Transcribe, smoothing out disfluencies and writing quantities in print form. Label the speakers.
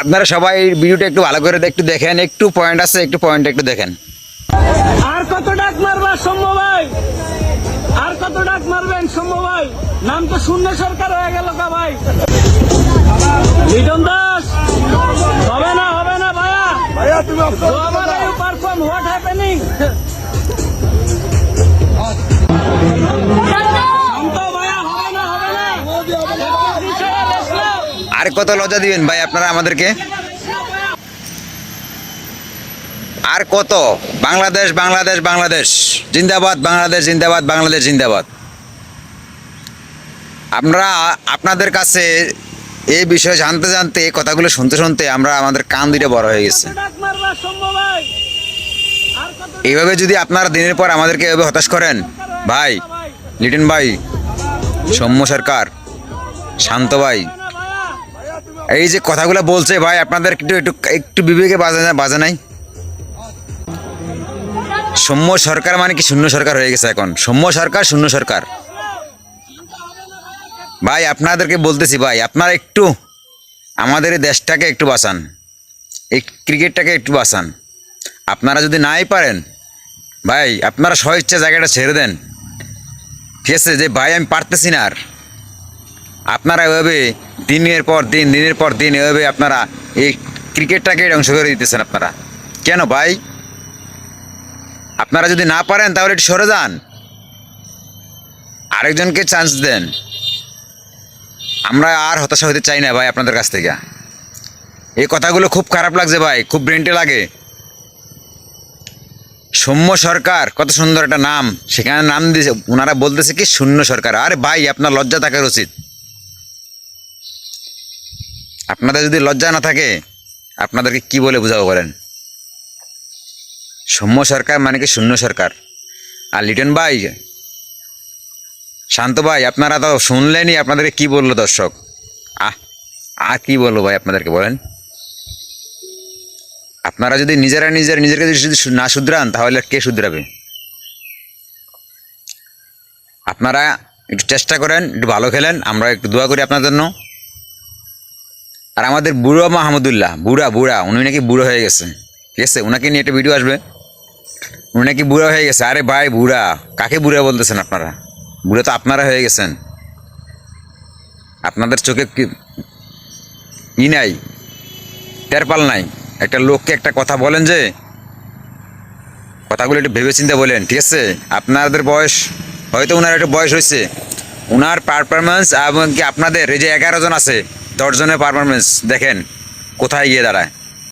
Speaker 1: আপনারা সবাই ভিডিওটা একটু ভালো করে একটু দেখেন, একটু পয়েন্ট আছে, একটু পয়েন্ট একটু দেখেন।
Speaker 2: আর কত ডাক মারবা সৌম্য ভাই, আর কত ডাক মারবেন সৌম্য ভাই? নাম তো শূন্য সরকার হয়ে গেল কা ভাই। লিটন দাস হবে না ভাইয়া। তুমি পারফর্ম হোয়াট হ্যাপেনিং?
Speaker 1: আর কত লজ্জা দিবেন ভাই আপনারা আমাদেরকে? আর কত? বাংলাদেশ বাংলাদেশ বাংলাদেশ জিন্দাবাদ, বাংলাদেশ জিন্দাবাদ, বাংলাদেশ জিন্দাবাদ। আমরা আপনাদের কাছে এই বিষয়ে জানতে জানতে, এই কথাগুলো শুনতে শুনতে আমরা আমাদের কান দুটো বড় হয়ে গেছে। এইভাবে যদি আপনারা দিনের পর আমাদেরকে এভাবে হতাশ করেন ভাই, লিটন ভাই, সৌম্য সরকার, শান্ত ভাই, এই যে কথাগুলো বলছে ভাই, আপনাদের একটু একটু একটু বিবেকে বাজে নাই? সৌম্য সরকার মানে কি শূন্য সরকার হয়ে গেছে এখন? সৌম্য সরকার শূন্য সরকার ভাই। আপনাদেরকে বলতেছি ভাই, আপনারা একটু আমাদের এই দেশটাকে একটু বাঁচান, এই ক্রিকেটটাকে একটু বাঁচান। আপনারা যদি নাই পারেন ভাই, আপনারা স্বইচ্ছা জায়গাটা ছেড়ে দেন, ঠিক আছে? যে ভাই আমি পারতেছি না আর। আপনারা এভাবে দিনের পর দিন এভাবে আপনারা এই ক্রিকেটটাকে ধ্বংস করে দিতেছেন। আপনারা কেন ভাই? আপনারা যদি না পারেন তাহলে একটু সরে যান, আরেকজনকে চান্স দেন। আমরা আর হতাশা হতে চাই না ভাই আপনাদের কাছ থেকে। এই কথাগুলো খুব খারাপ লাগছে ভাই, খুব ব্রেনটে লাগে। সৌম্য সরকার কত সুন্দর একটা নাম, সেখানে নাম দিয়েছে, ওনারা বলতেছে কি শূন্য সরকার। আরে ভাই, আপনার লজ্জা থাকার উচিত। আপনাদের যদি লজ্জা না থাকে, আপনাদেরকে কি বলে বোঝাবো বলেন? সৌম্য সরকার মানে কি শূন্য সরকার। আর লিটন ভাই, শান্ত ভাই, আপনারা তো শুনলেনই, আপনাদেরকে কি বললো দর্শক? আর কি বলবো ভাই আপনাদেরকে বলেন? আপনারা যদি নিজেকে যদি না শুধরান, তাহলে কে শুধরাবে? আপনারা একটু চেষ্টা করেন, একটু ভালো খেলেন, আমরা একটু দোয়া করি আপনার জন্য। আর আমাদের বুড়ো মাহমুদুল্লাহ, বুড়া উনি নাকি বুড়ো হয়ে গেছে, ঠিক আছে? ওনাকে নিয়ে একটা ভিডিও আসবে, উনি নাকি বুড়া হয়ে গেছে। আরে ভাই, বুড়া কাকে বুড়া বলতেছেন আপনারা? বুড়া তো আপনারা হয়ে গেছেন। আপনাদের চোখে ই নাই, টেরপাল নাই। একটা লোককে একটা কথা বলেন, যে কথাগুলো একটু ভেবেচিন্তে বলেন, ঠিক আছে? আপনাদের বয়স, হয়তো ওনার একটু বয়স হয়েছে, ওনার পারফরমেন্স এবং কি আপনাদের এই যে 11 জন আছে, 10 জনের পারফরমেন্স দেখেন কোথায় গিয়ে দাঁড়ায়।